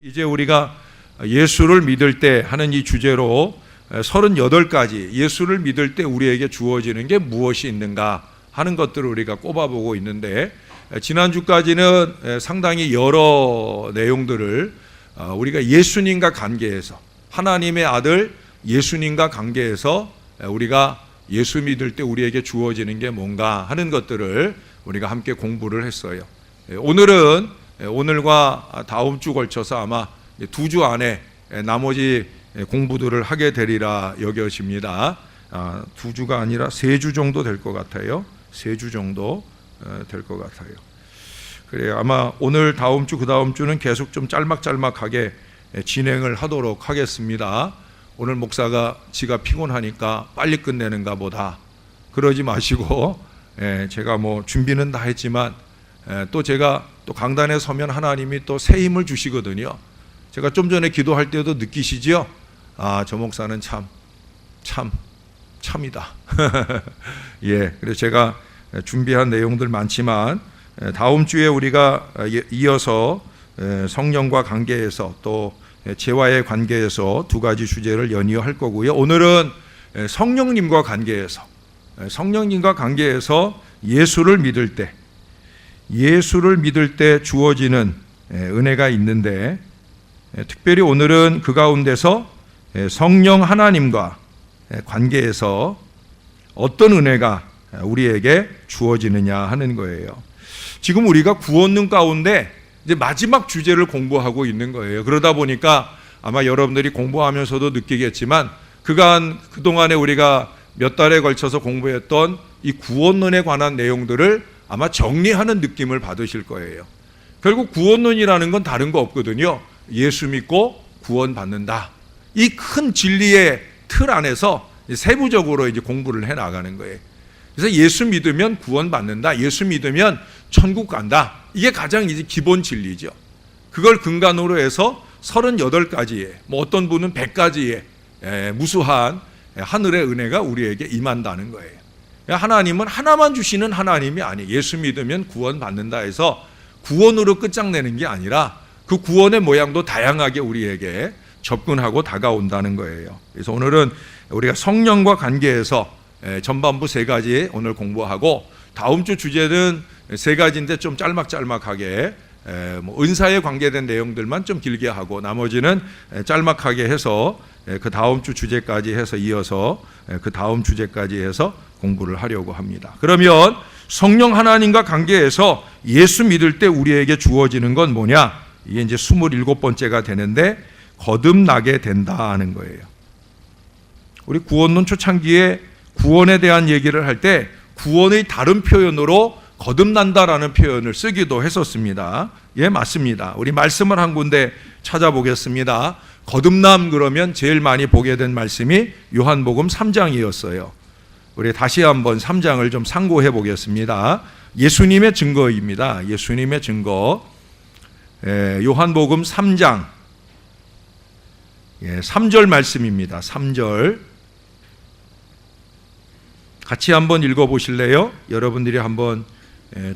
이제 우리가 예수를 믿을 때 하는 이 주제로 38가지 예수를 믿을 때 우리에게 주어지는 게 무엇이 있는가 하는 것들을 우리가 꼽아보고 있는데, 지난주까지는 상당히 여러 내용들을 우리가 예수님과 관계에서, 하나님의 아들 예수님과 관계에서 우리가 예수 믿을 때 우리에게 주어지는 게 뭔가 하는 것들을 우리가 함께 공부를 했어요. 오늘과 다음 주 걸쳐서 아마 2주 안에 나머지 공부들을 하게 되리라 여겨집니다. 2주가 아니라 3주 정도 될 것 같아요. 3주 정도 될 것 같아요. 그래요. 아마 오늘 다음 주 그 다음 주는 계속 좀 짤막짤막하게 진행을 하도록 하겠습니다. 오늘 목사가 지가 피곤하니까 빨리 끝내는가 보다 그러지 마시고, 제가 뭐 준비는 다 했지만 또 제가 또 강단에 서면 하나님이 또 새 힘을 주시거든요. 제가 좀 전에 기도할 때도 느끼시지요? 저 목사는 참이다. 예, 그래서 제가 준비한 내용들 많지만 다음 주에 우리가 이어서 성령과 관계에서 또 죄와의 관계에서 2가지 주제를 연이어 할 거고요. 오늘은 성령님과 관계에서 예수를 믿을 때 주어지는 은혜가 있는데, 특별히 오늘은 그 가운데서 성령 하나님과 관계에서 어떤 은혜가 우리에게 주어지느냐 하는 거예요. 지금 우리가 구원론 가운데 이제 마지막 주제를 공부하고 있는 거예요. 그러다 보니까 아마 여러분들이 공부하면서도 느끼겠지만 그동안에 우리가 몇 달에 걸쳐서 공부했던 이 구원론에 관한 내용들을 아마 정리하는 느낌을 받으실 거예요. 결국 구원론이라는 건 다른 거 없거든요. 예수 믿고 구원받는다. 이 큰 진리의 틀 안에서 세부적으로 이제 공부를 해 나가는 거예요. 그래서 예수 믿으면 구원받는다. 예수 믿으면 천국 간다. 이게 가장 이제 기본 진리죠. 그걸 근간으로 해서 38가지의, 어떤 분은 100가지의 무수한 하늘의 은혜가 우리에게 임한다는 거예요. 하나님은 하나만 주시는 하나님이 아니에요. 예수 믿으면 구원받는다 해서 구원으로 끝장내는 게 아니라 그 구원의 모양도 다양하게 우리에게 접근하고 다가온다는 거예요. 그래서 오늘은 우리가 성령과 관계에서 전반부 3가지 오늘 공부하고, 다음 주 주제는 3가지인데 좀 짤막짤막하게 은사에 관계된 내용들만 좀 길게 하고, 나머지는 짤막하게 해서 그 다음 주 주제까지 해서 이어서 그 다음 주제까지 해서 공부를 하려고 합니다. 그러면 성령 하나님과 관계에서 예수 믿을 때 우리에게 주어지는 건 뭐냐? 이게 이제 27번째가 되는데, 거듭나게 된다 하는 거예요. 우리 구원론 초창기에 구원에 대한 얘기를 할 때 구원의 다른 표현으로 거듭난다라는 표현을 쓰기도 했었습니다. 예, 맞습니다. 우리 말씀을 한 군데 찾아보겠습니다. 거듭남 그러면 제일 많이 보게 된 말씀이 요한복음 3장이었어요. 우리 다시 한번 3장을 좀 상고해 보겠습니다. 예수님의 증거입니다. 예수님의 증거. 요한복음 3장 3절 말씀입니다. 3절 같이 한번 읽어보실래요? 여러분들이 한번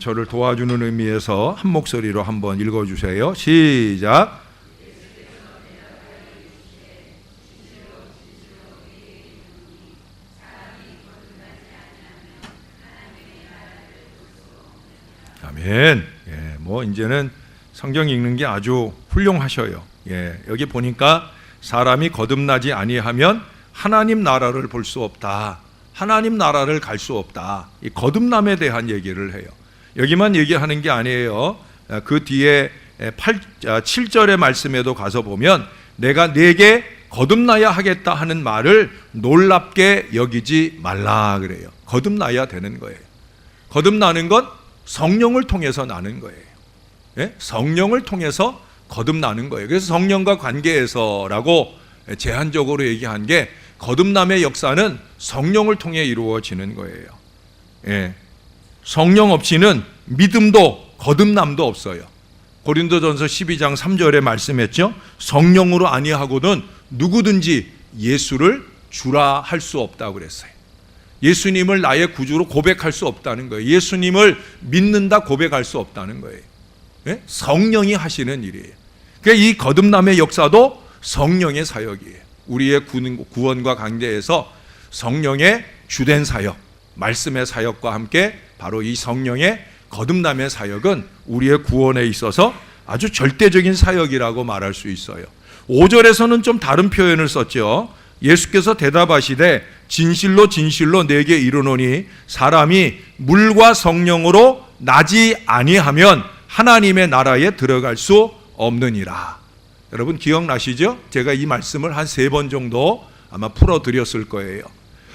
저를 도와주는 의미에서 한 목소리로 한번 읽어주세요. 시작. 아멘. 이제는 성경 읽는 게 아주 훌륭하셔요. 여기 보니까 사람이 거듭나지 아니하면 하나님 나라를 볼 수 없다. 하나님 나라를 갈 수 없다. 이 거듭남에 대한 얘기를 해요. 여기만 얘기하는 게 아니에요. 그 뒤에 7절의 말씀에도 가서 보면 내가 네게 거듭나야 하겠다 하는 말을 놀랍게 여기지 말라 그래요. 거듭나야 되는 거예요. 거듭나는 건 성령을 통해서 나는 거예요. 성령을 통해서 거듭나는 거예요. 그래서 성령과 관계에서라고 제한적으로 얘기한 게, 거듭남의 역사는 성령을 통해 이루어지는 거예요. 성령 없이는 믿음도 거듭남도 없어요. 고린도전서 12장 3절에 말씀했죠. 성령으로 아니하고는 누구든지 예수를 주라 할 수 없다고 그랬어요. 예수님을 나의 구주로 고백할 수 없다는 거예요. 예수님을 믿는다 고백할 수 없다는 거예요. 성령이 하시는 일이에요. 그러니까 이 거듭남의 역사도 성령의 사역이에요. 우리의 구원과 관계에서 성령의 주된 사역, 말씀의 사역과 함께 바로 이 성령의 거듭남의 사역은 우리의 구원에 있어서 아주 절대적인 사역이라고 말할 수 있어요. 5절에서는 좀 다른 표현을 썼죠. 예수께서 대답하시되 진실로 진실로 내게 이르노니 사람이 물과 성령으로 나지 아니하면 하나님의 나라에 들어갈 수 없느니라. 여러분 기억나시죠? 제가 이 말씀을 한 3번 정도 아마 풀어드렸을 거예요.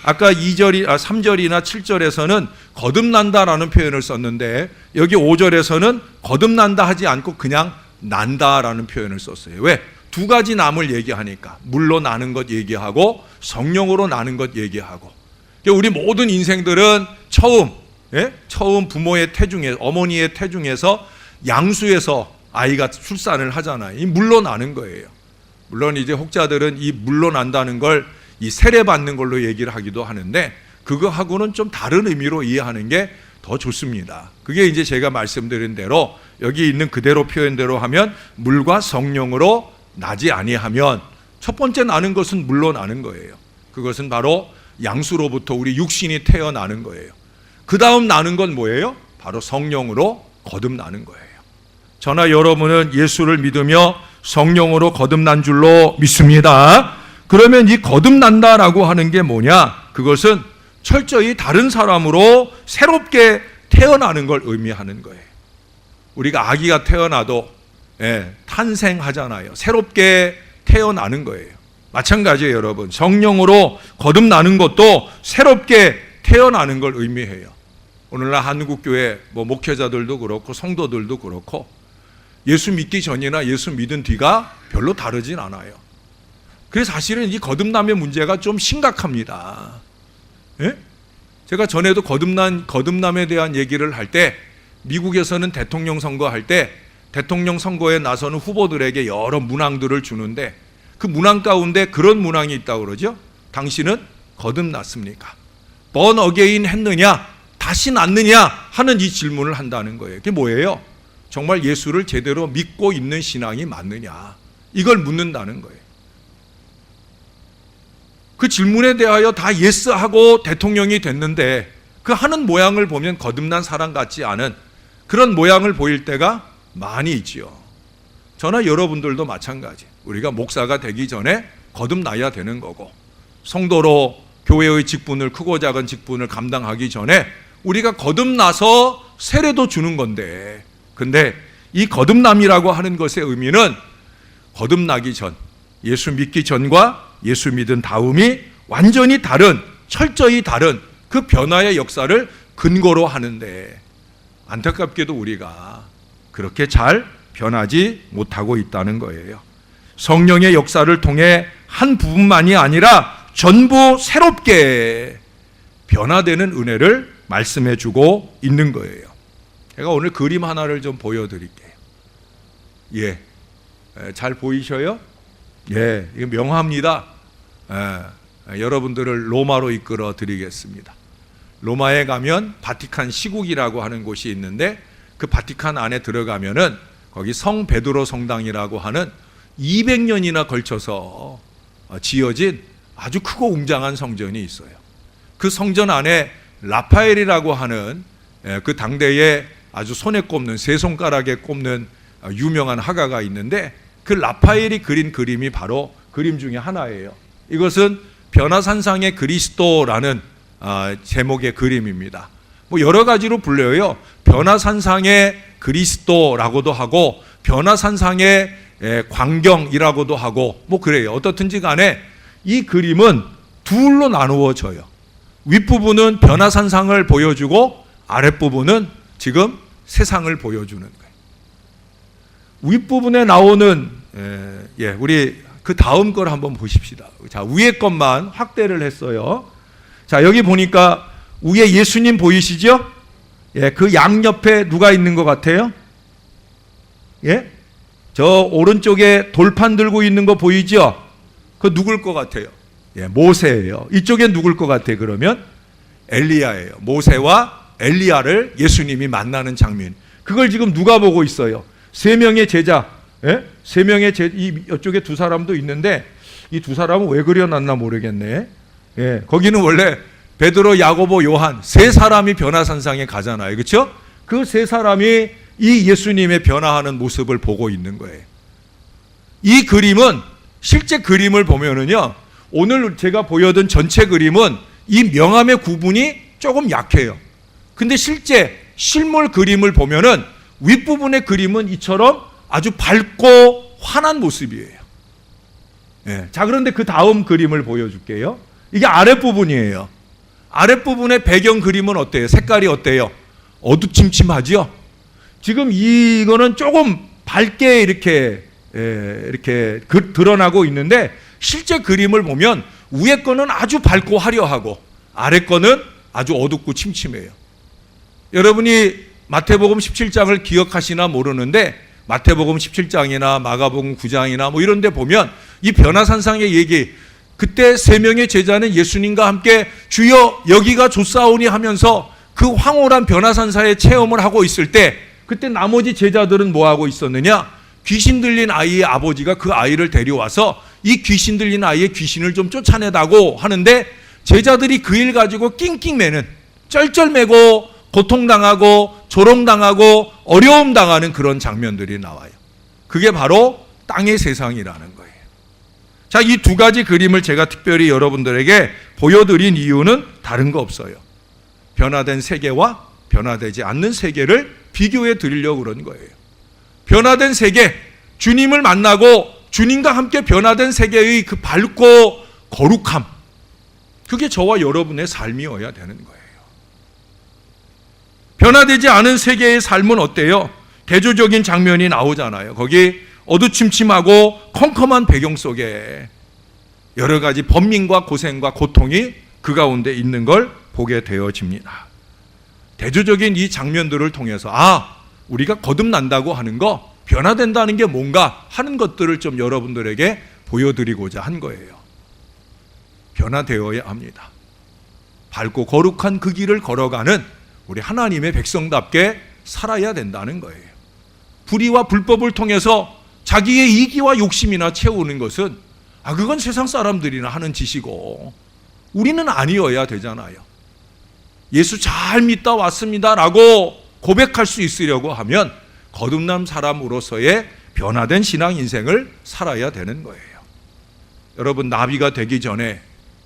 아까 3절이나 7절에서는 거듭난다라는 표현을 썼는데 여기 5절에서는 거듭난다 하지 않고 그냥 난다라는 표현을 썼어요. 왜? 2가지 남을 얘기하니까. 물로 나는 것 얘기하고 성령으로 나는 것 얘기하고. 우리 모든 인생들은 처음 부모의 태중에, 어머니의 태중에서 양수에서 아이가 출산을 하잖아요. 이 물로 나는 거예요. 물론 이제 혹자들은 이 물로 난다는 걸 이 세례 받는 걸로 얘기를 하기도 하는데 그거하고는 좀 다른 의미로 이해하는 게 더 좋습니다. 그게 이제 제가 말씀드린 대로 여기 있는 그대로 표현대로 하면 물과 성령으로 나지 아니하면 첫 번째 나는 것은 물로 나는 거예요. 그것은 바로 양수로부터 우리 육신이 태어나는 거예요. 그 다음 나는 건 뭐예요? 바로 성령으로 거듭나는 거예요. 저나 여러분은 예수를 믿으며 성령으로 거듭난 줄로 믿습니다. 그러면 이 거듭난다라고 하는 게 뭐냐? 그것은 철저히 다른 사람으로 새롭게 태어나는 걸 의미하는 거예요. 우리가 아기가 태어나도 탄생하잖아요. 새롭게 태어나는 거예요. 마찬가지예요, 여러분. 성령으로 거듭나는 것도 새롭게 태어나는 걸 의미해요. 오늘날 한국교회 목회자들도 그렇고 성도들도 그렇고 예수 믿기 전이나 예수 믿은 뒤가 별로 다르진 않아요. 그래서 사실은 이 거듭남의 문제가 좀 심각합니다. 예? 제가 전에도 거듭남에 대한 얘기를 할 때 미국에서는 대통령 선거할 때 대통령 선거에 나서는 후보들에게 여러 문항들을 주는데 그 문항 가운데 그런 문항이 있다고 그러죠. 당신은 거듭났습니까? born again 했느냐? 다시 낳느냐? 하는 이 질문을 한다는 거예요. 그게 뭐예요? 정말 예수를 제대로 믿고 있는 신앙이 맞느냐? 이걸 묻는다는 거예요. 그 질문에 대하여 다 예스하고 대통령이 됐는데 그 하는 모양을 보면 거듭난 사람 같지 않은 그런 모양을 보일 때가 많이 있지요. 저나 여러분들도 마찬가지. 우리가 목사가 되기 전에 거듭나야 되는 거고 성도로 교회의 직분을 크고 작은 직분을 감당하기 전에 우리가 거듭나서 세례도 주는 건데 근데 이 거듭남이라고 하는 것의 의미는 거듭나기 전, 예수 믿기 전과 예수 믿은 다음이 완전히 다른, 철저히 다른 그 변화의 역사를 근거로 하는데 안타깝게도 우리가 그렇게 잘 변하지 못하고 있다는 거예요. 성령의 역사를 통해 한 부분만이 아니라 전부 새롭게 변화되는 은혜를 말씀해 주고 있는 거예요. 제가 오늘 그림 하나를 좀 보여드릴게요. 잘 보이셔요? 이거 명화입니다. 여러분들을 로마로 이끌어 드리겠습니다. 로마에 가면 바티칸 시국이라고 하는 곳이 있는데 그 바티칸 안에 들어가면은 거기 성 베드로 성당이라고 하는 200년이나 걸쳐서 지어진 아주 크고 웅장한 성전이 있어요. 그 성전 안에 라파엘이라고 하는 그 당대에 아주 손에 꼽는 세 손가락에 꼽는 유명한 화가가 있는데 그 라파엘이 그린 그림이 바로 그림 중에 하나예요. 이것은 변화산상의 그리스도라는 제목의 그림입니다. 여러 가지로 불려요. 변화산상의 그리스도라고도 하고 변화산상의 광경이라고도 하고 그래요. 어떻든지 간에 이 그림은 둘로 나누어져요. 윗부분은 변화산상을 보여주고 아랫부분은 지금 세상을 보여주는 거예요. 윗부분에 나오는 우리 그 다음 걸 한번 보십시다. 자, 위에 것만 확대를 했어요. 자, 여기 보니까 위에 예수님 보이시죠? 그 양옆에 누가 있는 것 같아요? 저 오른쪽에 돌판 들고 있는 거 보이죠? 그 누굴 것 같아요? 모세예요. 이쪽에 누굴 것 같아요? 그러면 엘리야예요. 모세와 엘리야를 예수님이 만나는 장면. 그걸 지금 누가 보고 있어요? 3명의 제자, 예? 세 명의 이쪽에 두 사람도 있는데 이 두 사람은 왜 그려놨나 모르겠네. 예, 거기는 원래 베드로, 야고보, 요한 세 사람이 변화산상에 가잖아요. 그렇죠? 그 세 사람이 이 예수님의 변화하는 모습을 보고 있는 거예요. 이 그림은 실제 그림을 보면은요, 오늘 제가 보여준 전체 그림은 이 명암의 구분이 조금 약해요. 근데 실제 실물 그림을 보면은 윗부분의 그림은 이처럼 아주 밝고 환한 모습이에요. 예. 자, 그런데 그 다음 그림을 보여줄게요. 이게 아랫부분이에요. 아랫부분의 배경 그림은 어때요? 색깔이 어때요? 어두침침하죠? 지금 이거는 조금 밝게 이렇게 드러나고 있는데 실제 그림을 보면 위에 거는 아주 밝고 화려하고 아래 거는 아주 어둡고 침침해요. 여러분이 마태복음 17장을 기억하시나 모르는데 마태복음 17장이나 마가복음 9장이나 뭐 이런 데 보면 이 변화산상의 얘기, 그때 세 명의 제자는 예수님과 함께 주여 여기가 좋사오니 하면서 그 황홀한 변화산사의 체험을 하고 있을 때 그때 나머지 제자들은 뭐 하고 있었느냐? 귀신 들린 아이의 아버지가 그 아이를 데려와서 이 귀신 들린 아이의 귀신을 좀 쫓아내다고 하는데 제자들이 그 일 가지고 낑낑매는, 쩔쩔매고 고통당하고 조롱당하고 어려움 당하는 그런 장면들이 나와요. 그게 바로 땅의 세상이라는 거예요. 자, 이 두 가지 그림을 제가 특별히 여러분들에게 보여드린 이유는 다른 거 없어요. 변화된 세계와 변화되지 않는 세계를 비교해 드리려고 그런 거예요. 변화된 세계, 주님을 만나고 주님과 함께 변화된 세계의 그 밝고 거룩함, 그게 저와 여러분의 삶이어야 되는 거예요. 변화되지 않은 세계의 삶은 어때요? 대조적인 장면이 나오잖아요. 거기 어두침침하고 컴컴한 배경 속에 여러 가지 번민과 고생과 고통이 그 가운데 있는 걸 보게 되어집니다. 대조적인 이 장면들을 통해서 우리가 거듭난다고 하는 거, 변화된다는 게 뭔가 하는 것들을 좀 여러분들에게 보여드리고자 한 거예요. 변화되어야 합니다. 밝고 거룩한 그 길을 걸어가는 우리 하나님의 백성답게 살아야 된다는 거예요. 불의와 불법을 통해서 자기의 이기와 욕심이나 채우는 것은 그건 세상 사람들이나 하는 짓이고 우리는 아니어야 되잖아요. 예수 잘 믿다 왔습니다 라고 고백할 수 있으려고 하면 거듭난 사람으로서의 변화된 신앙 인생을 살아야 되는 거예요. 여러분, 나비가 되기 전에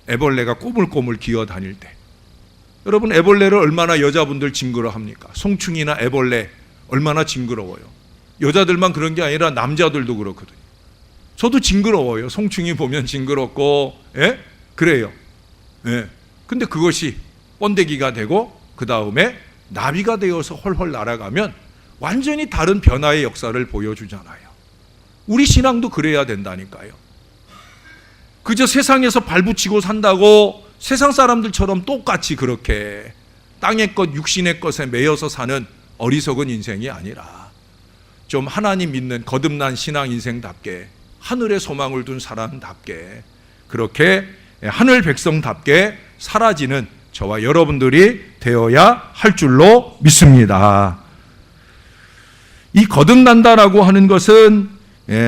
애벌레가 꼬물꼬물 기어 다닐 때, 여러분 애벌레를 얼마나 여자분들 징그러합니까? 송충이나 애벌레 얼마나 징그러워요. 여자들만 그런 게 아니라 남자들도 그렇거든요. 저도 징그러워요. 송충이 보면 징그럽고, 그래요. 근데 그것이 번데기가 되고 그 다음에 나비가 되어서 헐헐 날아가면 완전히 다른 변화의 역사를 보여주잖아요. 우리 신앙도 그래야 된다니까요. 그저 세상에서 발붙이고 산다고 세상 사람들처럼 똑같이 그렇게 땅의 것, 육신의 것에 매여서 사는 어리석은 인생이 아니라 좀 하나님 믿는 거듭난 신앙 인생답게, 하늘에 소망을 둔 사람답게, 그렇게 하늘 백성답게 사라지는 저와 여러분들이 되어야 할 줄로 믿습니다. 이 거듭난다라고 하는 것은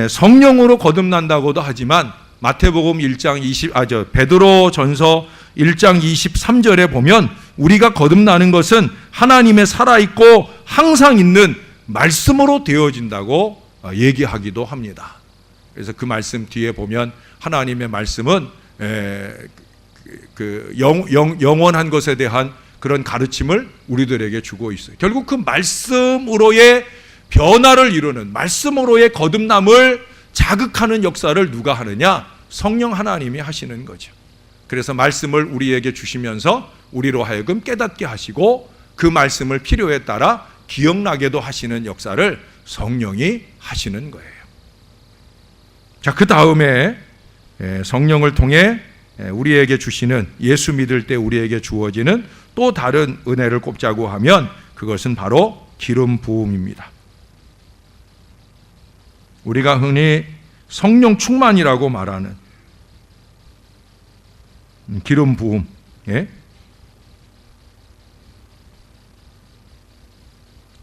성령으로 거듭난다고도 하지만 마태복음 1장 베드로전서 1장 23절에 보면 우리가 거듭나는 것은 하나님의 살아있고 항상 있는 말씀으로 되어진다고 얘기하기도 합니다. 그래서 그 말씀 뒤에 보면 하나님의 말씀은 영원한 것에 대한 그런 가르침을 우리들에게 주고 있어요. 결국 그 말씀으로의 변화를 이루는, 말씀으로의 거듭남을 자극하는 역사를 누가 하느냐? 성령 하나님이 하시는 거죠. 그래서 말씀을 우리에게 주시면서 우리로 하여금 깨닫게 하시고 그 말씀을 필요에 따라 기억나게도 하시는 역사를 성령이 하시는 거예요. 자, 그 다음에 성령을 통해 우리에게 주시는, 예수 믿을 때 우리에게 주어지는 또 다른 은혜를 꼽자고 하면 그것은 바로 기름 부음입니다. 우리가 흔히 성령 충만이라고 말하는 기름 부음,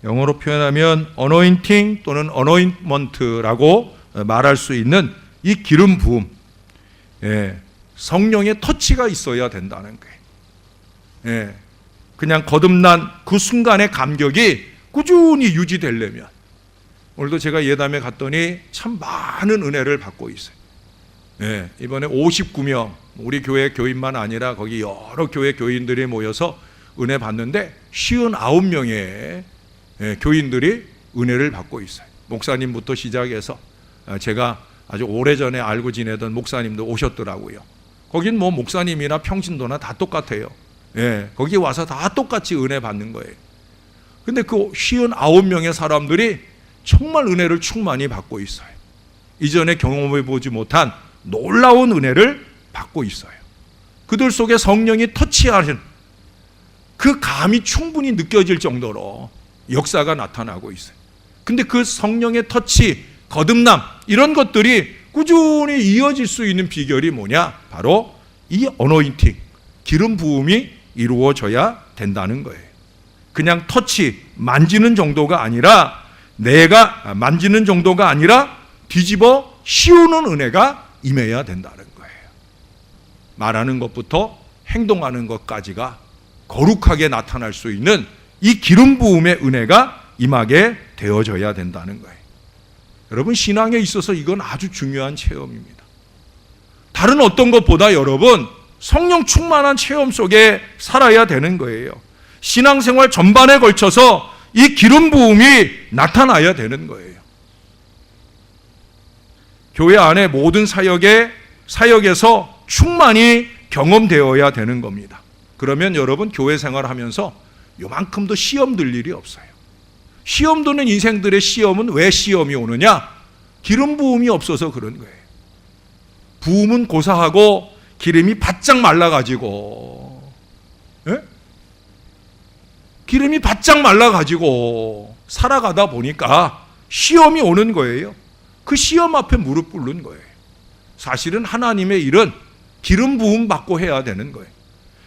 영어로 표현하면 anointing 또는 anointment라고 말할 수 있는 이 기름 부음, 성령의 터치가 있어야 된다는 거예요. 그냥 거듭난 그 순간의 감격이 꾸준히 유지되려면, 오늘도 제가 예담에 갔더니 참 많은 은혜를 받고 있어요. 이번에 59명, 우리 교회 교인만 아니라 거기 여러 교회 교인들이 모여서 은혜 받는데 59명의 교인들이 은혜를 받고 있어요. 목사님부터 시작해서 제가 아주 오래전에 알고 지내던 목사님도 오셨더라고요. 거긴 뭐 목사님이나 평신도나 다 똑같아요. 거기 와서 다 똑같이 은혜 받는 거예요. 근데 그 59명의 사람들이 정말 은혜를 충만히 받고 있어요. 이전에 경험해 보지 못한 놀라운 은혜를 받고 있어요. 그들 속에 성령이 터치하는 그 감이 충분히 느껴질 정도로 역사가 나타나고 있어요. 근데 그 성령의 터치, 거듭남, 이런 것들이 꾸준히 이어질 수 있는 비결이 뭐냐? 바로 이 어노인팅, 기름 부음이 이루어져야 된다는 거예요. 그냥 터치, 만지는 정도가 아니라, 내가 만지는 정도가 아니라 뒤집어 씌우는 은혜가 임해야 된다는 거예요. 말하는 것부터 행동하는 것까지가 거룩하게 나타날 수 있는 이 기름 부음의 은혜가 임하게 되어져야 된다는 거예요. 여러분, 신앙에 있어서 이건 아주 중요한 체험입니다. 다른 어떤 것보다 여러분, 성령 충만한 체험 속에 살아야 되는 거예요. 신앙생활 전반에 걸쳐서 이 기름 부음이 나타나야 되는 거예요. 교회 안에 모든 사역에서 충만히 경험되어야 되는 겁니다. 그러면 여러분, 교회 생활하면서 요만큼도 시험 들 일이 없어요. 시험 드는 인생들의 시험은 왜 시험이 오느냐? 기름 부음이 없어서 그런 거예요. 부음은 고사하고 기름이 바짝 말라가지고, 기름이 바짝 말라가지고 살아가다 보니까 시험이 오는 거예요. 그 시험 앞에 무릎 꿇는 거예요. 사실은 하나님의 일은 기름 부음 받고 해야 되는 거예요.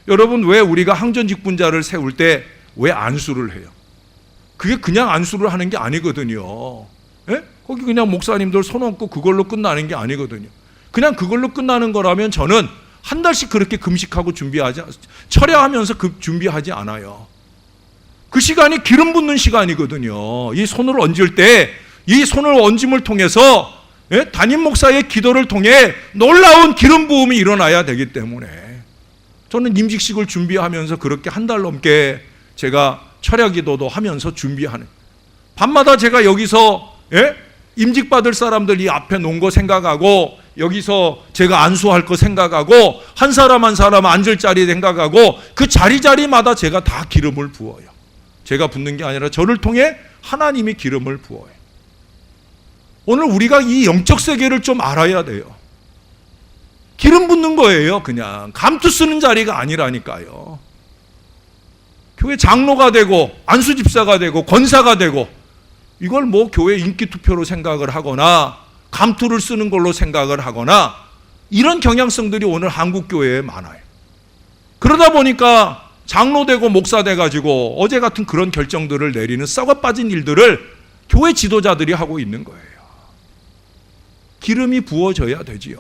여러분, 왜 우리가 항전직분자를 세울 때 왜 안수를 해요? 그게 그냥 안수를 하는 게 아니거든요. 거기 그냥 목사님들 손 얹고 그걸로 끝나는 게 아니거든요. 그냥 그걸로 끝나는 거라면 저는 한 달씩 그렇게 금식하고 철야하면서 준비하지 않아요. 그 시간이 기름 붓는 시간이거든요. 이 손을 얹을 때, 이 손을 얹음을 통해서 담임 목사의 기도를 통해 놀라운 기름 부음이 일어나야 되기 때문에 저는 임직식을 준비하면서 그렇게 한 달 넘게 제가 철야 기도도 하면서 준비하는, 밤마다 제가 여기서 임직받을 사람들 이 앞에 놓은 거 생각하고, 여기서 제가 안수할 거 생각하고, 한 사람 한 사람 앉을 자리 생각하고, 그 자리마다 제가 다 기름을 부어요. 제가 붓는 게 아니라 저를 통해 하나님이 기름을 부어요. 오늘 우리가 이 영적 세계를 좀 알아야 돼요. 기름 붓는 거예요. 그냥 감투 쓰는 자리가 아니라니까요. 교회 장로가 되고 안수 집사가 되고 권사가 되고, 이걸 뭐 교회 인기 투표로 생각을 하거나 감투를 쓰는 걸로 생각을 하거나, 이런 경향성들이 오늘 한국 교회에 많아요. 그러다 보니까 장로 되고 목사 돼가지고 어제 같은 그런 결정들을 내리는 썩어 빠진 일들을 교회 지도자들이 하고 있는 거예요. 기름이 부어져야 되지요.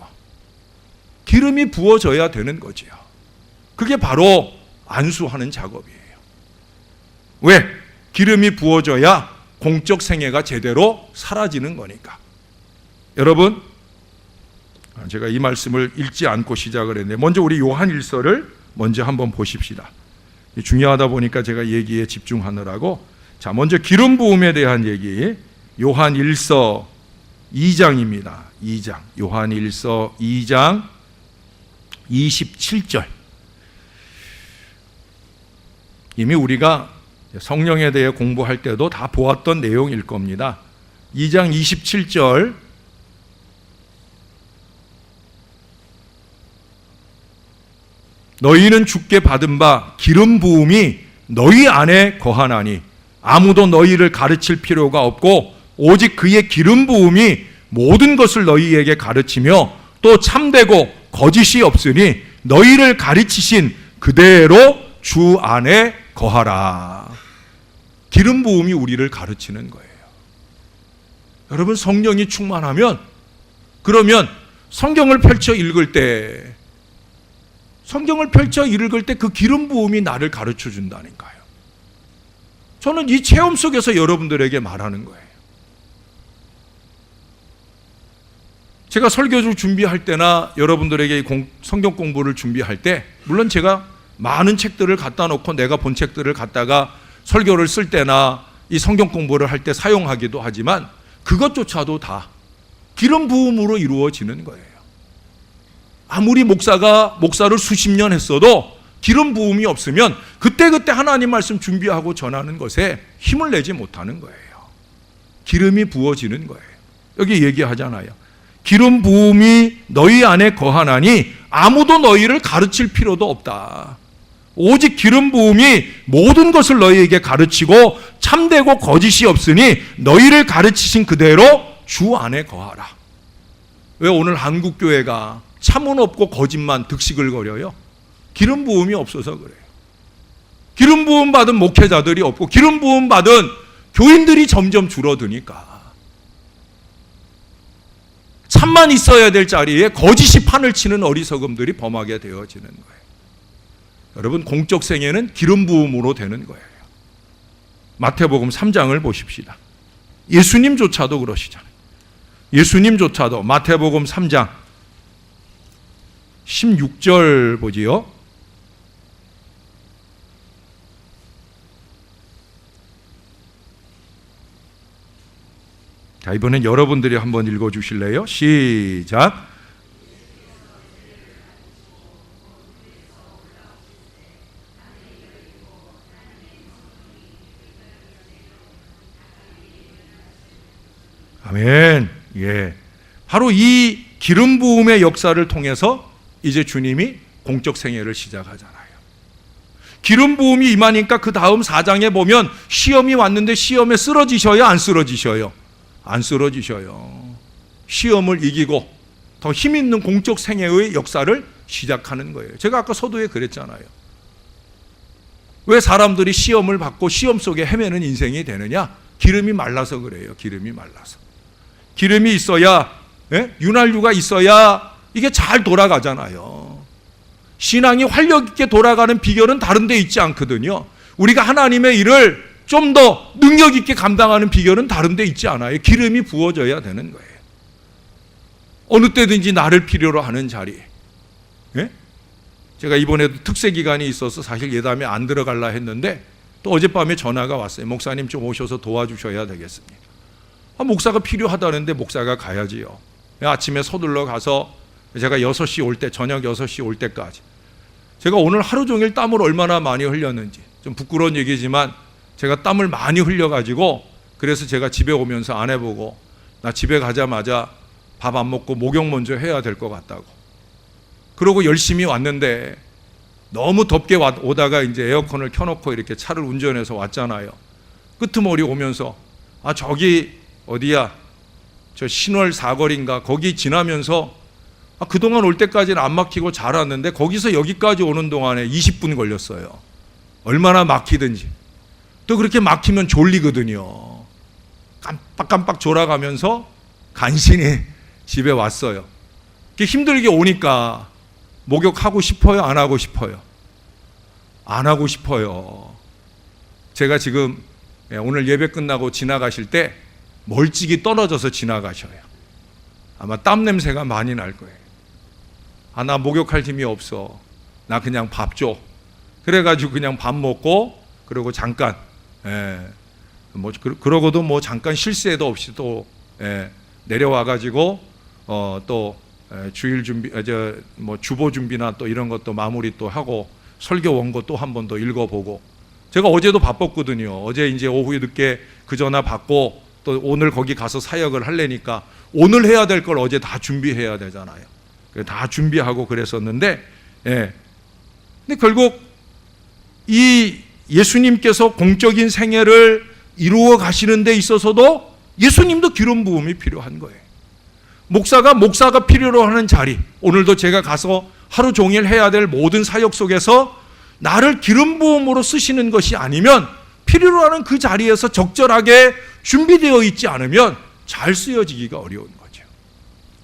기름이 부어져야 되는 거지요. 그게 바로 안수하는 작업이에요. 왜? 기름이 부어져야 공적 생애가 제대로 사라지는 거니까. 여러분, 제가 이 말씀을 읽지 않고 시작을 했는데, 먼저 우리 요한 1서를 먼저 한번 보십시다. 중요하다 보니까 제가 얘기에 집중하느라고. 자, 먼저 기름 부음에 대한 얘기, 요한 1서 2장입니다. 2장, 요한 1서 2장 27절. 이미 우리가 성령에 대해 공부할 때도 다 보았던 내용일 겁니다. 2장 27절, 너희는 주께 받은 바 기름 부음이 너희 안에 거하나니 아무도 너희를 가르칠 필요가 없고 오직 그의 기름 부음이 모든 것을 너희에게 가르치며 또 참되고 거짓이 없으니 너희를 가르치신 그대로 주 안에 거하라. 기름 부음이 우리를 가르치는 거예요. 여러분, 성령이 충만하면, 그러면 성경을 펼쳐 읽을 때 그 기름 부음이 나를 가르쳐 준다니까요. 저는 이 체험 속에서 여러분들에게 말하는 거예요. 제가 설교를 준비할 때나 여러분들에게 성경 공부를 준비할 때, 물론 제가 많은 책들을 갖다 놓고 내가 본 책들을 갖다가 설교를 쓸 때나 이 성경 공부를 할 때 사용하기도 하지만, 그것조차도 다 기름 부음으로 이루어지는 거예요. 아무리 목사를 수십 년 했어도 기름 부음이 없으면 그때그때 하나님 말씀 준비하고 전하는 것에 힘을 내지 못하는 거예요. 기름이 부어지는 거예요. 여기 얘기하잖아요. 기름 부음이 너희 안에 거하나니 아무도 너희를 가르칠 필요도 없다. 오직 기름 부음이 모든 것을 너희에게 가르치고 참되고 거짓이 없으니 너희를 가르치신 그대로 주 안에 거하라. 왜 오늘 한국 교회가 참은 없고 거짓만 득식을 거려요? 기름 부음이 없어서 그래요. 기름 부음 받은 목회자들이 없고 기름 부음 받은 교인들이 점점 줄어드니까 참만 있어야 될 자리에 거짓이 판을 치는 어리석음들이 범하게 되어지는 거예요. 여러분, 공적 생애는 기름 부음으로 되는 거예요. 마태복음 3장을 보십시다. 예수님조차도 그러시잖아요. 예수님조차도 마태복음 3장 16절 보지요. 자, 이번엔 여러분들이 한번 읽어주실래요? 시작. 아멘. 예. 바로 이 기름 부음의 역사를 통해서 이제 주님이 공적 생애를 시작하잖아요. 기름 부음이 임하니까 그 다음 4장에 보면 시험이 왔는데 시험에 쓰러지셔요? 안 쓰러지셔요? 안 쓰러지셔요. 시험을 이기고 더 힘있는 공적 생애의 역사를 시작하는 거예요. 제가 아까 서두에 그랬잖아요. 왜 사람들이 시험을 받고 시험 속에 헤매는 인생이 되느냐? 기름이 말라서 그래요. 기름이 말라서. 기름이 있어야, 윤활유가 있어야 이게 잘 돌아가잖아요. 신앙이 활력 있게 돌아가는 비결은 다른 데 있지 않거든요. 우리가 하나님의 일을 좀 더 능력 있게 감당하는 비결은 다른 데 있지 않아요. 기름이 부어져야 되는 거예요. 어느 때든지 나를 필요로 하는 자리. 제가 이번에도 특세 기간이 있어서 사실 예담에 안 들어갈라 했는데 또 어젯밤에 전화가 왔어요. 목사님 좀 오셔서 도와주셔야 되겠습니다. 목사가 필요하다는데 목사가 가야지요. 아침에 서둘러 가서 제가 6시 올 때, 저녁 6시 올 때까지 제가 오늘 하루 종일 땀을 얼마나 많이 흘렸는지, 좀 부끄러운 얘기지만 제가 땀을 많이 흘려가지고 그래서 제가 집에 오면서 아내 보고 나 집에 가자마자 밥 안 먹고 목욕 먼저 해야 될 것 같다고. 그러고 열심히 왔는데 너무 덥게 오다가 이제 에어컨을 켜놓고 이렇게 차를 운전해서 왔잖아요. 끄트머리 오면서 저기 어디야, 저 신월 사거리인가 거기 지나면서 그동안 올 때까지는 안 막히고 잘 왔는데 거기서 여기까지 오는 동안에 20분 걸렸어요. 얼마나 막히든지. 또 그렇게 막히면 졸리거든요. 깜빡깜빡 졸아가면서 간신히 집에 왔어요. 힘들게 오니까 목욕하고 싶어요? 안 하고 싶어요? 안 하고 싶어요. 제가 지금 오늘 예배 끝나고 지나가실 때 멀찍이 떨어져서 지나가셔요. 아마 땀 냄새가 많이 날 거예요. 나 목욕할 힘이 없어. 나 그냥 밥 줘. 그래가지고 그냥 밥 먹고 그리고 잠깐 그러고도 뭐 잠깐 쉴 새도 없이 또 내려와가지고 또 주일 준비, 주보 준비나 또 이런 것도 마무리 또 하고 설교 원고 또 한 번 더 읽어보고. 제가 어제도 바빴거든요. 어제 이제 오후에 늦게 그 전화 받고 또 오늘 거기 가서 사역을 하려니까 오늘 해야 될 걸 어제 다 준비해야 되잖아요. 다 준비하고 그랬었는데, 근데 결국 이 예수님께서 공적인 생애를 이루어 가시는 데 있어서도 예수님도 기름 부음이 필요한 거예요. 목사가 필요로 하는 자리, 오늘도 제가 가서 하루 종일 해야 될 모든 사역 속에서 나를 기름 부음으로 쓰시는 것이 아니면 필요로 하는 그 자리에서 적절하게 준비되어 있지 않으면 잘 쓰여지기가 어려운 거죠.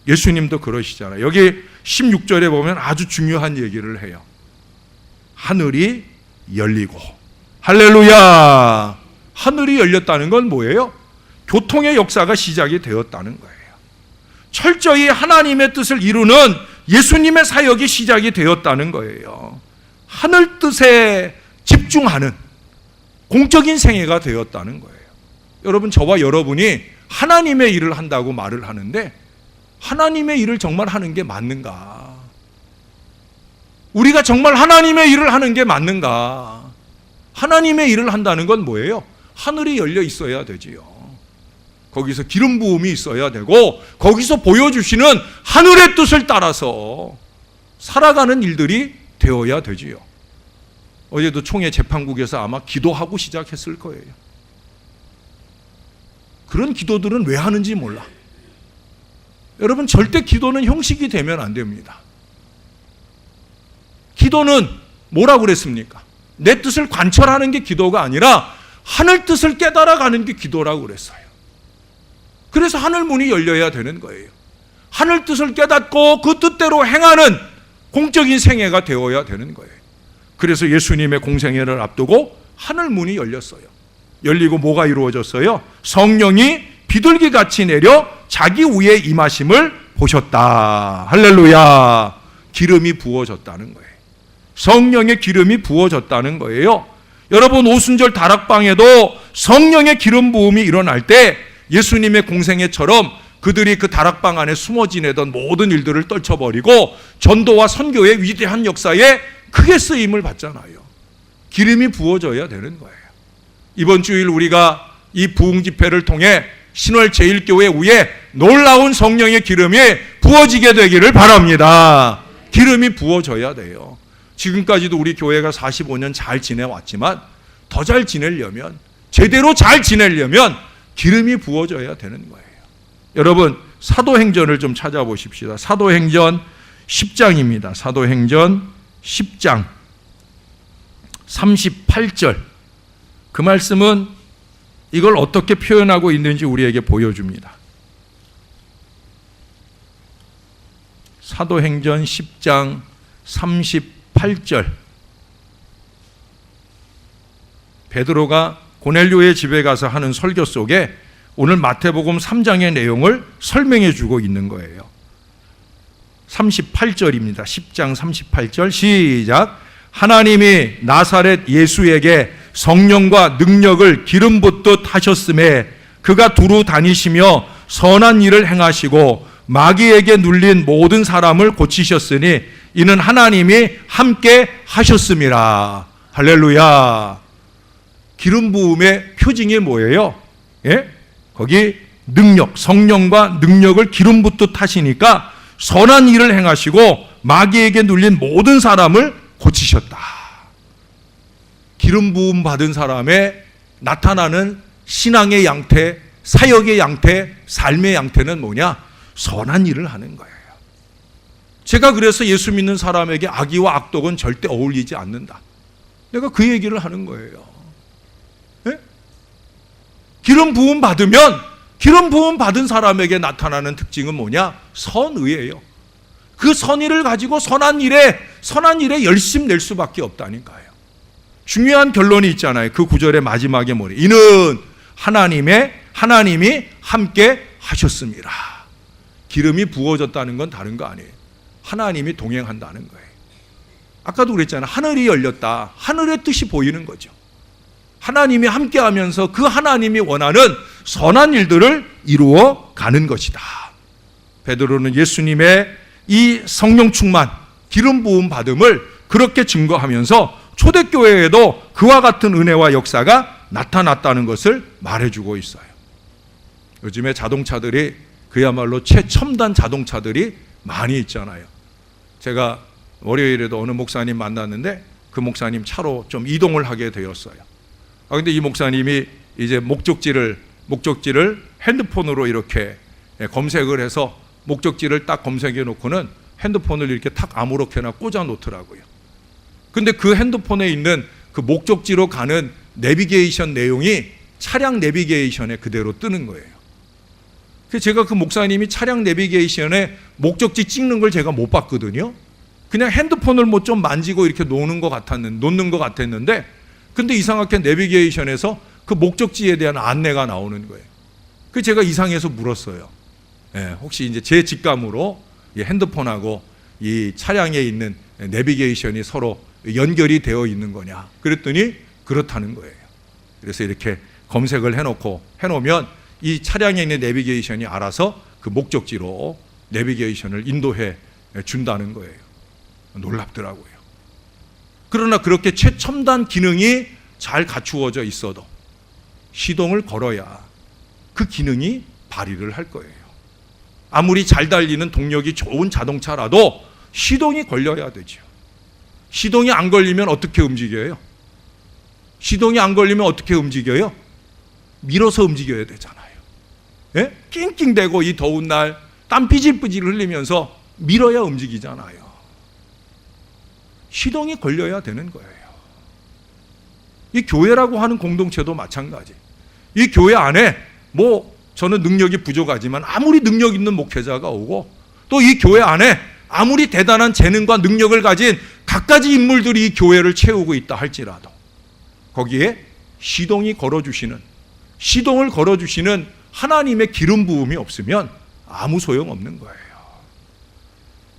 예수님도 그러시잖아요. 여기 16절에 보면 아주 중요한 얘기를 해요. 하늘이 열리고. 할렐루야. 하늘이 열렸다는 건 뭐예요? 교통의 역사가 시작이 되었다는 거예요. 철저히 하나님의 뜻을 이루는 예수님의 사역이 시작이 되었다는 거예요. 하늘 뜻에 집중하는 공적인 생애가 되었다는 거예요. 여러분, 저와 여러분이 하나님의 일을 한다고 말을 하는데 하나님의 일을 정말 하는 게 맞는가? 우리가 정말 하나님의 일을 하는 게 맞는가? 하나님의 일을 한다는 건 뭐예요? 하늘이 열려 있어야 되지요. 거기서 기름 부음이 있어야 되고 거기서 보여주시는 하늘의 뜻을 따라서 살아가는 일들이 되어야 되지요. 어제도 총회 재판국에서 아마 기도하고 시작했을 거예요. 그런 기도들은 왜 하는지 몰라. 여러분, 절대 기도는 형식이 되면 안 됩니다. 기도는 뭐라고 그랬습니까? 내 뜻을 관철하는 게 기도가 아니라 하늘 뜻을 깨달아가는 게 기도라고 그랬어요. 그래서 하늘 문이 열려야 되는 거예요. 하늘 뜻을 깨닫고 그 뜻대로 행하는 공적인 생애가 되어야 되는 거예요. 그래서 예수님의 공생애를 앞두고 하늘 문이 열렸어요. 열리고 뭐가 이루어졌어요? 성령이 비둘기같이 내려 자기 위에 임하심을 보셨다. 할렐루야. 기름이 부어졌다는 거예요. 성령의 기름이 부어졌다는 거예요. 여러분, 오순절 다락방에도 성령의 기름 부음이 일어날 때 예수님의 공생애처럼 그들이 그 다락방 안에 숨어 지내던 모든 일들을 떨쳐버리고 전도와 선교의 위대한 역사에 크게 쓰임을 받잖아요. 기름이 부어져야 되는 거예요. 이번 주일 우리가 이 부흥 집회를 통해 신월 제1교회 위에 놀라운 성령의 기름이 부어지게 되기를 바랍니다. 기름이 부어져야 돼요. 지금까지도 우리 교회가 45년 잘 지내왔지만 더 잘 지내려면, 제대로 잘 지내려면 기름이 부어져야 되는 거예요. 여러분, 사도행전을 좀 찾아보십시다. 사도행전 10장입니다. 사도행전 10장 38절. 그 말씀은 이걸 어떻게 표현하고 있는지 우리에게 보여줍니다. 사도행전 10장 38절. 베드로가 고넬료의 집에 가서 하는 설교 속에 오늘 마태복음 3장의 내용을 설명해 주고 있는 거예요. 38절입니다. 10장 38절 시작. 하나님이 나사렛 예수에게 성령과 능력을 기름 붓듯 하셨음에 그가 두루 다니시며 선한 일을 행하시고 마귀에게 눌린 모든 사람을 고치셨으니 이는 하나님이 함께 하셨음이라. 할렐루야. 기름 부음의 표징이 뭐예요? 예? 거기 능력, 성령과 능력을 기름 붓듯 하시니까 선한 일을 행하시고 마귀에게 눌린 모든 사람을 고치셨다. 기름 부음 받은 사람의 나타나는 신앙의 양태, 사역의 양태, 삶의 양태는 뭐냐? 선한 일을 하는 거예요. 제가 그래서 예수 믿는 사람에게 악의와 악독은 절대 어울리지 않는다. 내가 그 얘기를 하는 거예요. 네? 기름 부음 받으면 기름 부음 받은 사람에게 나타나는 특징은 뭐냐? 선의예요. 그 선의를 가지고 선한 일에 열심 낼 수밖에 없다니까요. 중요한 결론이 있잖아요. 그 구절의 마지막에 뭐래? 이는 하나님이 함께 하셨습니다. 기름이 부어졌다는 건 다른 거 아니에요. 하나님이 동행한다는 거예요. 아까도 그랬잖아요. 하늘이 열렸다. 하늘의 뜻이 보이는 거죠. 하나님이 함께하면서 그 하나님이 원하는 선한 일들을 이루어 가는 것이다. 베드로는 예수님의 이 성령 충만, 기름 부음 받음을 그렇게 증거하면서 초대교회에도 그와 같은 은혜와 역사가 나타났다는 것을 말해주고 있어요. 요즘에 자동차들이 그야말로 최첨단 자동차들이 많이 있잖아요. 제가 월요일에도 어느 목사님 만났는데 그 목사님 차로 좀 이동을 하게 되었어요. 근데 이 목사님이 이제 목적지를 핸드폰으로 이렇게 검색을 해서 목적지를 딱 검색해 놓고는 핸드폰을 이렇게 탁 아무렇게나 꽂아 놓더라고요. 근데 그 핸드폰에 있는 그 목적지로 가는 내비게이션 내용이 차량 내비게이션에 그대로 뜨는 거예요. 그래서 제가 그 목사님이 차량 내비게이션에 목적지 찍는 걸 제가 못 봤거든요. 그냥 핸드폰을 뭐 좀 만지고 이렇게 놓는 것 같았는데 근데 이상하게 내비게이션에서 그 목적지에 대한 안내가 나오는 거예요. 그래서 제가 이상해서 물었어요. 혹시 이제 제 직감으로 이 핸드폰하고 이 차량에 있는 내비게이션이 서로 연결이 되어 있는 거냐? 그랬더니 그렇다는 거예요. 그래서 이렇게 검색을 해놓으면 이 차량에 있는 내비게이션이 알아서 그 목적지로 내비게이션을 인도해 준다는 거예요. 놀랍더라고요. 그러나 그렇게 최첨단 기능이 잘 갖추어져 있어도 시동을 걸어야 그 기능이 발휘를 할 거예요. 아무리 잘 달리는 동력이 좋은 자동차라도 시동이 걸려야 되죠. 시동이 안 걸리면 어떻게 움직여요? 시동이 안 걸리면 어떻게 움직여요? 밀어서 움직여야 되잖아요. 예? 낑낑대고 이 더운 날 땀 삐질삐질 흘리면서 밀어야 움직이잖아요. 시동이 걸려야 되는 거예요. 이 교회라고 하는 공동체도 마찬가지. 이 교회 안에 저는 능력이 부족하지만 아무리 능력 있는 목회자가 오고 또 이 교회 안에 아무리 대단한 재능과 능력을 가진 갖가지 인물들이 이 교회를 채우고 있다 할지라도 거기에 시동을 걸어주시는 하나님의 기름 부음이 없으면 아무 소용없는 거예요.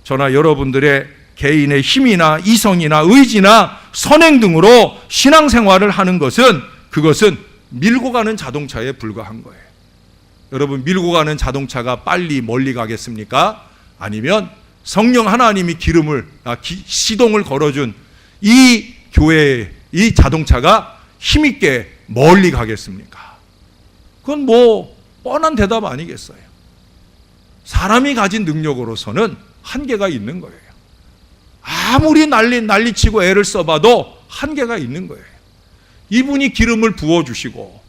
저나 여러분들의 개인의 힘이나 이성이나 의지나 선행 등으로 신앙생활을 하는 그것은 밀고 가는 자동차에 불과한 거예요. 여러분, 밀고 가는 자동차가 빨리 멀리 가겠습니까? 아니면 성령 하나님이 시동을 걸어준 이 교회의 이 자동차가 힘있게 멀리 가겠습니까? 그건 뻔한 대답 아니겠어요? 사람이 가진 능력으로서는 한계가 있는 거예요. 아무리 난리치고 애를 써봐도 한계가 있는 거예요. 이분이 기름을 부어주시고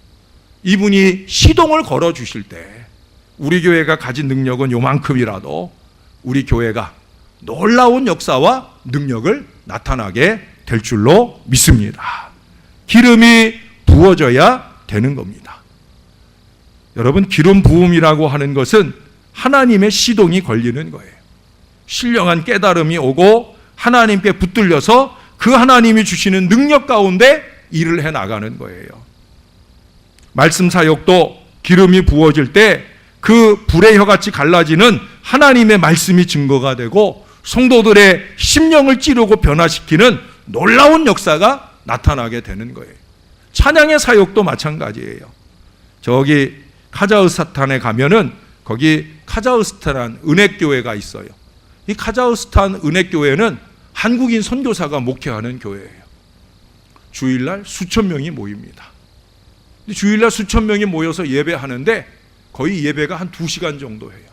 이분이 시동을 걸어주실 때 우리 교회가 가진 능력은 요만큼이라도 우리 교회가 놀라운 역사와 능력을 나타나게 될 줄로 믿습니다. 기름이 부어져야 되는 겁니다. 여러분, 기름 부음이라고 하는 것은 하나님의 시동이 걸리는 거예요. 신령한 깨달음이 오고 하나님께 붙들려서 그 하나님이 주시는 능력 가운데 일을 해 나가는 거예요. 말씀 사역도 기름이 부어질 때 그 불의 혀같이 갈라지는 하나님의 말씀이 증거가 되고 성도들의 심령을 찌르고 변화시키는 놀라운 역사가 나타나게 되는 거예요. 찬양의 사역도 마찬가지예요. 저기 카자흐스탄에 가면은 거기 카자흐스탄 은혜교회가 있어요. 이 카자흐스탄 은혜교회는 한국인 선교사가 목회하는 교회예요. 주일날 수천 명이 모입니다. 주일날 수천 명이 모여서 예배하는데 거의 예배가 한 2시간 정도 해요.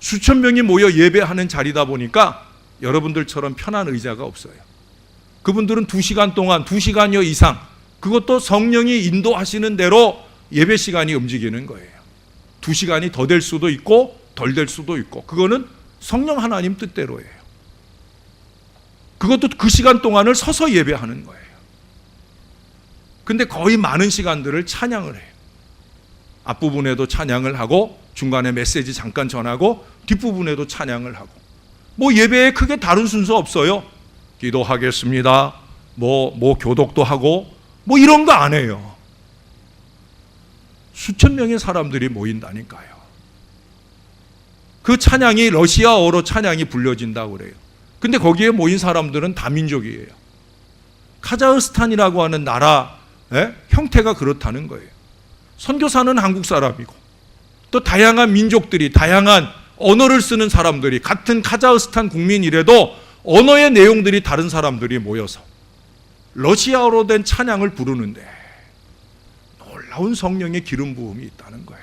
수천 명이 모여 예배하는 자리다 보니까 여러분들처럼 편한 의자가 없어요. 그분들은 2시간 동안 2시간여 이상 그것도 성령이 인도하시는 대로 예배 시간이 움직이는 거예요. 2시간이 더 될 수도 있고 덜 될 수도 있고 그거는 성령 하나님 뜻대로예요. 그것도 그 시간 동안을 서서 예배하는 거예요. 근데 거의 많은 시간들을 찬양을 해요. 앞부분에도 찬양을 하고 중간에 메시지 잠깐 전하고 뒷부분에도 찬양을 하고 예배에 크게 다른 순서 없어요. 기도하겠습니다. 교독도 하고 이런 거 안 해요. 수천 명의 사람들이 모인다니까요. 그 찬양이 러시아어로 찬양이 불려진다고 그래요. 근데 거기에 모인 사람들은 다민족이에요. 카자흐스탄이라고 하는 나라 형태가 그렇다는 거예요. 선교사는 한국 사람이고 또 다양한 민족들이 다양한 언어를 쓰는 사람들이 같은 카자흐스탄 국민이라도 언어의 내용들이 다른 사람들이 모여서 러시아어로 된 찬양을 부르는데 놀라운 성령의 기름 부음이 있다는 거예요.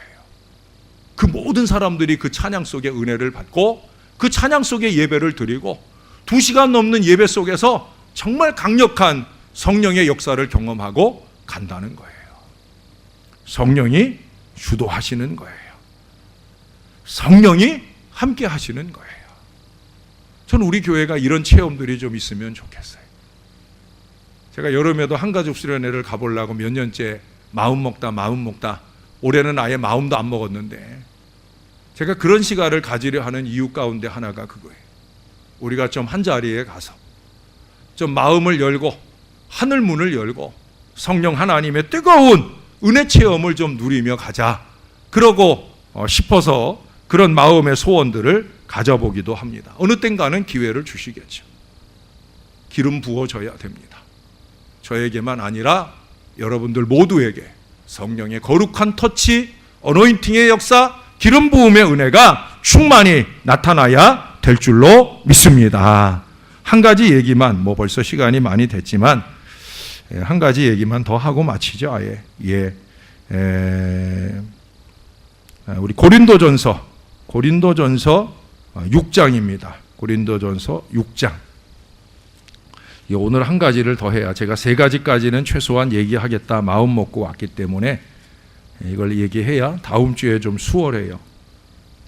그 모든 사람들이 그 찬양 속에 은혜를 받고 그 찬양 속에 예배를 드리고 2시간 넘는 예배 속에서 정말 강력한 성령의 역사를 경험하고 간다는 거예요. 성령이 주도하시는 거예요. 성령이 함께 하시는 거예요. 저는 우리 교회가 이런 체험들이 좀 있으면 좋겠어요. 제가 여름에도 한가족 수련회를 가보려고 몇 년째 마음 먹다 올해는 아예 마음도 안 먹었는데, 제가 그런 시간을 가지려 하는 이유 가운데 하나가 그거예요. 우리가 좀 한자리에 가서 좀 마음을 열고 하늘 문을 열고 성령 하나님의 뜨거운 은혜 체험을 좀 누리며 가자, 그러고 싶어서 그런 마음의 소원들을 가져보기도 합니다. 어느 땐가는 기회를 주시겠죠. 기름 부어줘야 됩니다. 저에게만 아니라 여러분들 모두에게 성령의 거룩한 터치, 어노인팅의 역사, 기름 부음의 은혜가 충만히 나타나야 될 줄로 믿습니다. 한 가지 얘기만, 벌써 시간이 많이 됐지만 한 가지 얘기만 더 하고 마치죠. 아예. 우리 고린도전서 6장입니다. 고린도전서 6장. 오늘 한 가지를 더 해야, 제가 3가지까지는 최소한 얘기하겠다 마음 먹고 왔기 때문에 이걸 얘기해야 다음 주에 좀 수월해요.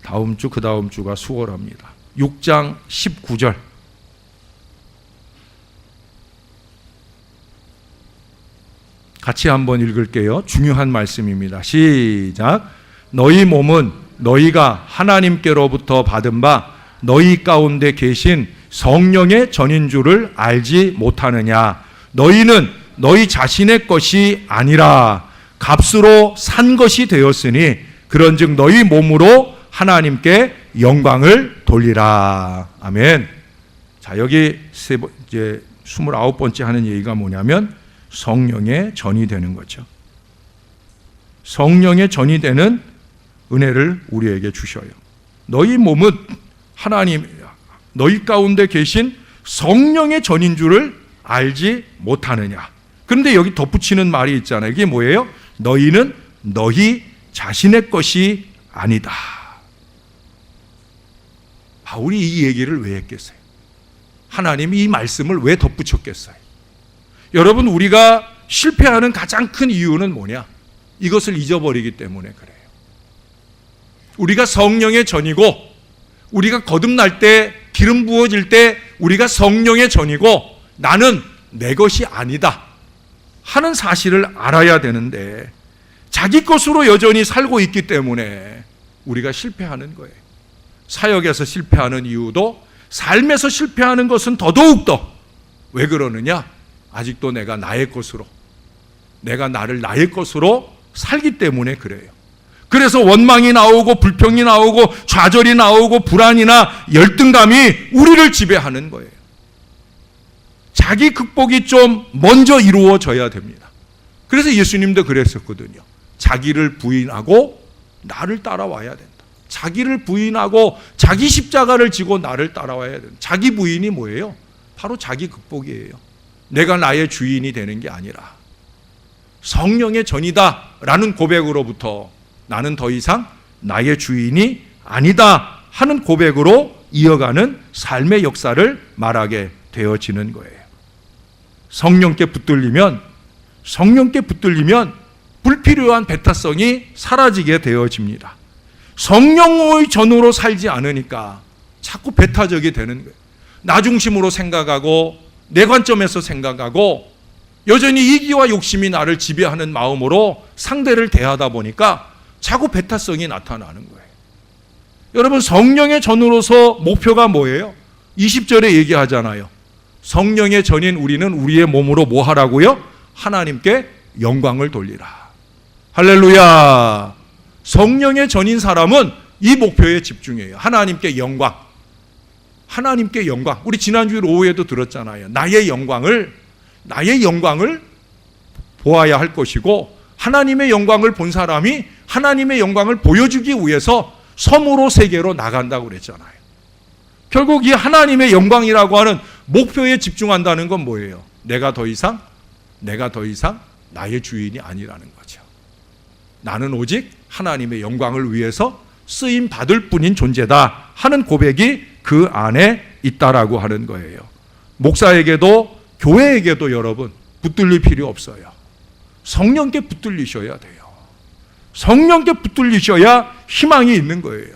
다음 주, 그 다음 주가 수월합니다. 6장 19절. 같이 한번 읽을게요. 중요한 말씀입니다. 시작. 너희 몸은 너희가 하나님께로부터 받은 바 너희 가운데 계신 성령의 전인 줄을 알지 못하느냐. 너희는 너희 자신의 것이 아니라 값으로 산 것이 되었으니 그런즉 너희 몸으로 하나님께 영광을 돌리라. 아멘. 자, 여기 이제 29번째 하는 얘기가 뭐냐면 성령의 전이 되는 거죠. 성령의 전이 되는 은혜를 우리에게 주셔요. 너희 몸은 하나님, 너희 가운데 계신 성령의 전인 줄을 알지 못하느냐. 그런데 여기 덧붙이는 말이 있잖아요. 이게 뭐예요? 너희는 너희 자신의 것이 아니다. 바울이 이 얘기를 왜 했겠어요? 하나님이 이 말씀을 왜 덧붙였겠어요? 여러분, 우리가 실패하는 가장 큰 이유는 뭐냐? 이것을 잊어버리기 때문에 그래요. 우리가 성령의 전이고, 우리가 거듭날 때, 기름 부어질 때 우리가 성령의 전이고 나는 내 것이 아니다 하는 사실을 알아야 되는데, 자기 것으로 여전히 살고 있기 때문에 우리가 실패하는 거예요. 사역에서 실패하는 이유도, 삶에서 실패하는 것은 더더욱더 왜 그러느냐? 아직도 내가 나의 것으로, 내가 나를 나의 것으로 살기 때문에 그래요. 그래서 원망이 나오고 불평이 나오고 좌절이 나오고 불안이나 열등감이 우리를 지배하는 거예요. 자기 극복이 좀 먼저 이루어져야 됩니다. 그래서 예수님도 그랬었거든요. 자기를 부인하고 나를 따라와야 된다. 자기를 부인하고 자기 십자가를 지고 나를 따라와야 된다. 자기 부인이 뭐예요? 바로 자기 극복이에요. 내가 나의 주인이 되는 게 아니라 성령의 전이다 라는 고백으로부터 나는 더 이상 나의 주인이 아니다 하는 고백으로 이어가는 삶의 역사를 말하게 되어지는 거예요. 성령께 붙들리면 불필요한 배타성이 사라지게 되어집니다. 성령의 전으로 살지 않으니까 자꾸 배타적이 되는 거예요. 나 중심으로 생각하고 내 관점에서 생각하고 여전히 이기와 욕심이 나를 지배하는 마음으로 상대를 대하다 보니까 자꾸 배타성이 나타나는 거예요. 여러분, 성령의 전으로서 목표가 뭐예요? 20절에 얘기하잖아요. 성령의 전인 우리는 우리의 몸으로 뭐 하라고요? 하나님께 영광을 돌리라. 할렐루야. 성령의 전인 사람은 이 목표에 집중해요. 하나님께 영광. 하나님께 영광. 우리 지난주 오후에도 들었잖아요. 나의 영광을 보아야 할 것이고, 하나님의 영광을 본 사람이 하나님의 영광을 보여주기 위해서 섬으로 세계로 나간다고 그랬잖아요. 결국 이 하나님의 영광이라고 하는 목표에 집중한다는 건 뭐예요? 내가 더 이상 나의 주인이 아니라는 거죠. 나는 오직 하나님의 영광을 위해서 쓰임 받을 뿐인 존재다 하는 고백이 그 안에 있다라고 하는 거예요. 목사에게도 교회에게도 여러분 붙들릴 필요 없어요. 성령께 붙들리셔야 돼요. 성령께 붙들리셔야 희망이 있는 거예요.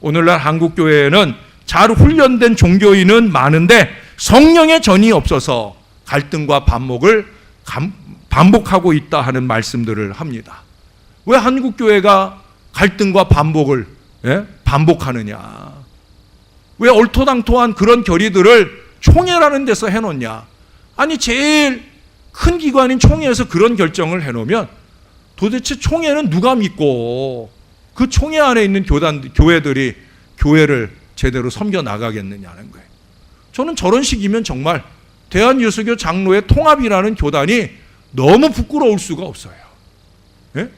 오늘날 한국교회에는 잘 훈련된 종교인은 많은데 성령의 전이 없어서 갈등과 반복하고 있다 하는 말씀들을 합니다. 왜 한국교회가 갈등과 반복을 반복하느냐? 왜 얼토당토한 그런 결의들을 총회라는 데서 해놓냐? 아니 제일 큰 기관인 총회에서 그런 결정을 해놓으면 도대체 총회는 누가 믿고 그 총회 안에 있는 교회들이 교회를 제대로 섬겨 나가겠느냐는 거예요. 저는 저런 식이면 정말 대한예수교 장로의 통합이라는 교단이 너무 부끄러울 수가 없어요. 예?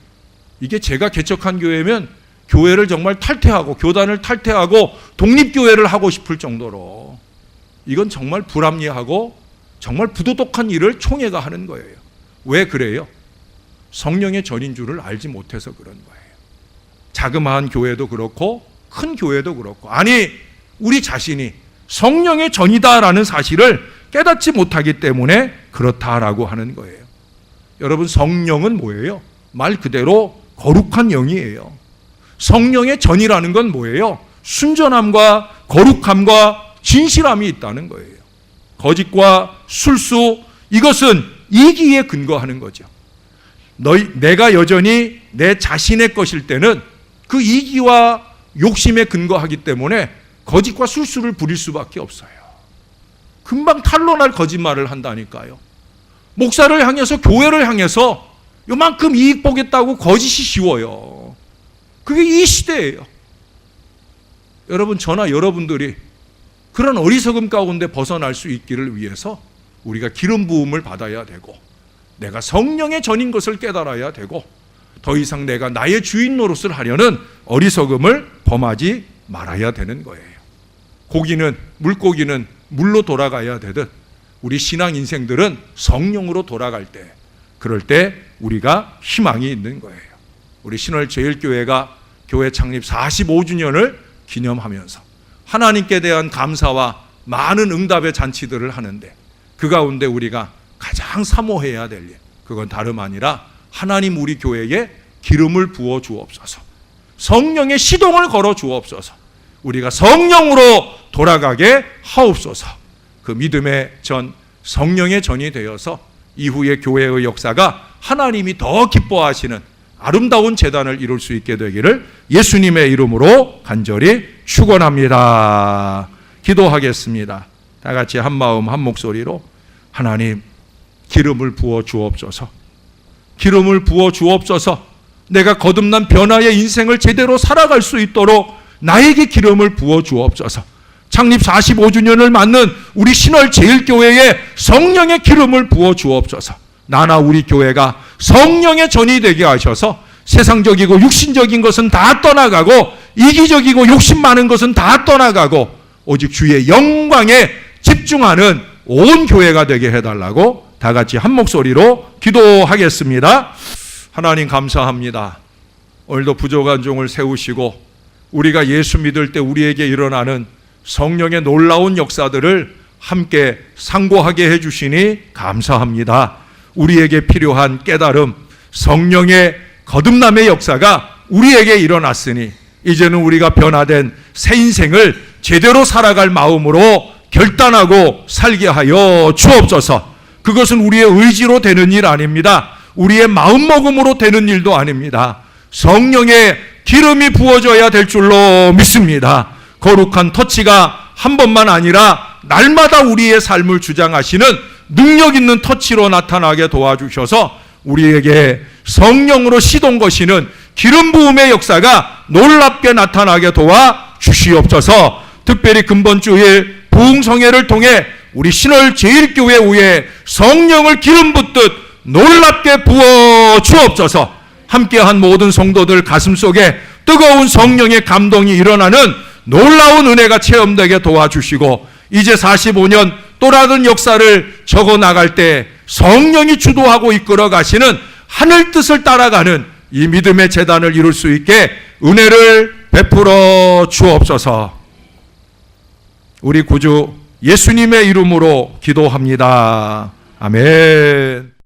이게 제가 개척한 교회면 교회를 정말 탈퇴하고 교단을 탈퇴하고 독립교회를 하고 싶을 정도로 이건 정말 불합리하고 정말 부도덕한 일을 총회가 하는 거예요. 왜 그래요? 성령의 전인 줄을 알지 못해서 그런 거예요. 자그마한 교회도 그렇고 큰 교회도 그렇고, 아니 우리 자신이 성령의 전이다라는 사실을 깨닫지 못하기 때문에 그렇다라고 하는 거예요. 여러분, 성령은 뭐예요? 말 그대로 거룩한 영이에요. 성령의 전이라는 건 뭐예요? 순전함과 거룩함과 진실함이 있다는 거예요. 거짓과 술수, 이것은 이기에 근거하는 거죠. 내가 여전히 내 자신의 것일 때는 그 이기와 욕심에 근거하기 때문에 거짓과 술수를 부릴 수밖에 없어요. 금방 탄로날 거짓말을 한다니까요. 목사를 향해서, 교회를 향해서 요만큼 이익 보겠다고 거짓이 쉬워요. 그게 이 시대예요. 여러분, 저나 여러분들이 그런 어리석음 가운데 벗어날 수 있기를 위해서 우리가 기름 부음을 받아야 되고, 내가 성령의 전인 것을 깨달아야 되고, 더 이상 내가 나의 주인 노릇을 하려는 어리석음을 범하지 말아야 되는 거예요. 물고기는 물로 돌아가야 되듯 우리 신앙 인생들은 성령으로 돌아갈 때, 그럴 때 우리가 희망이 있는 거예요. 우리 신월제일교회가 교회 창립 45주년을 기념하면서 하나님께 대한 감사와 많은 응답의 잔치들을 하는데, 그 가운데 우리가 가장 사모해야 될 일, 그건 다름 아니라 하나님 우리 교회에 기름을 부어 주옵소서, 성령의 시동을 걸어 주옵소서, 우리가 성령으로 돌아가게 하옵소서. 그 믿음의 전, 성령의 전이 되어서 이후의 교회의 역사가 하나님이 더 기뻐하시는 아름다운 재단을 이룰 수 있게 되기를 예수님의 이름으로 간절히 축원합니다. 기도하겠습니다. 다 같이 한 마음 한 목소리로 하나님, 기름을 부어 주옵소서. 기름을 부어 주옵소서. 내가 거듭난 변화의 인생을 제대로 살아갈 수 있도록 나에게 기름을 부어 주옵소서. 창립 45주년을 맞는 우리 신월제일교회에 성령의 기름을 부어 주옵소서. 나나 우리 교회가 성령의 전이 되게 하셔서 세상적이고 육신적인 것은 다 떠나가고 이기적이고 욕심 많은 것은 다 떠나가고 오직 주의 영광에 집중하는 온 교회가 되게 해달라고 다 같이 한 목소리로 기도하겠습니다. 하나님 감사합니다. 오늘도 부족한 종을 세우시고 우리가 예수 믿을 때 우리에게 일어나는 성령의 놀라운 역사들을 함께 상고하게 해주시니 감사합니다. 우리에게 필요한 깨달음, 성령의 거듭남의 역사가 우리에게 일어났으니 이제는 우리가 변화된 새 인생을 제대로 살아갈 마음으로 결단하고 살게 하여 주옵소서. 그것은 우리의 의지로 되는 일 아닙니다. 우리의 마음먹음으로 되는 일도 아닙니다. 성령의 기름이 부어져야 될 줄로 믿습니다. 거룩한 터치가 한 번만 아니라 날마다 우리의 삶을 주장하시는 능력 있는 터치로 나타나게 도와주셔서 우리에게 성령으로 시동 거시는 기름 부음의 역사가 놀랍게 나타나게 도와주시옵소서. 특별히 금번주일 부흥성회를 통해 우리 신월제일교회 위에 성령을 기름 붓듯 놀랍게 부어 주옵소서. 함께한 모든 성도들 가슴속에 뜨거운 성령의 감동이 일어나는 놀라운 은혜가 체험되게 도와주시고, 이제 45년 또 다른 역사를 적어나갈 때 성령이 주도하고 이끌어 가시는 하늘 뜻을 따라가는 이 믿음의 재단을 이룰 수 있게 은혜를 베풀어 주옵소서. 우리 구주 예수님의 이름으로 기도합니다. 아멘.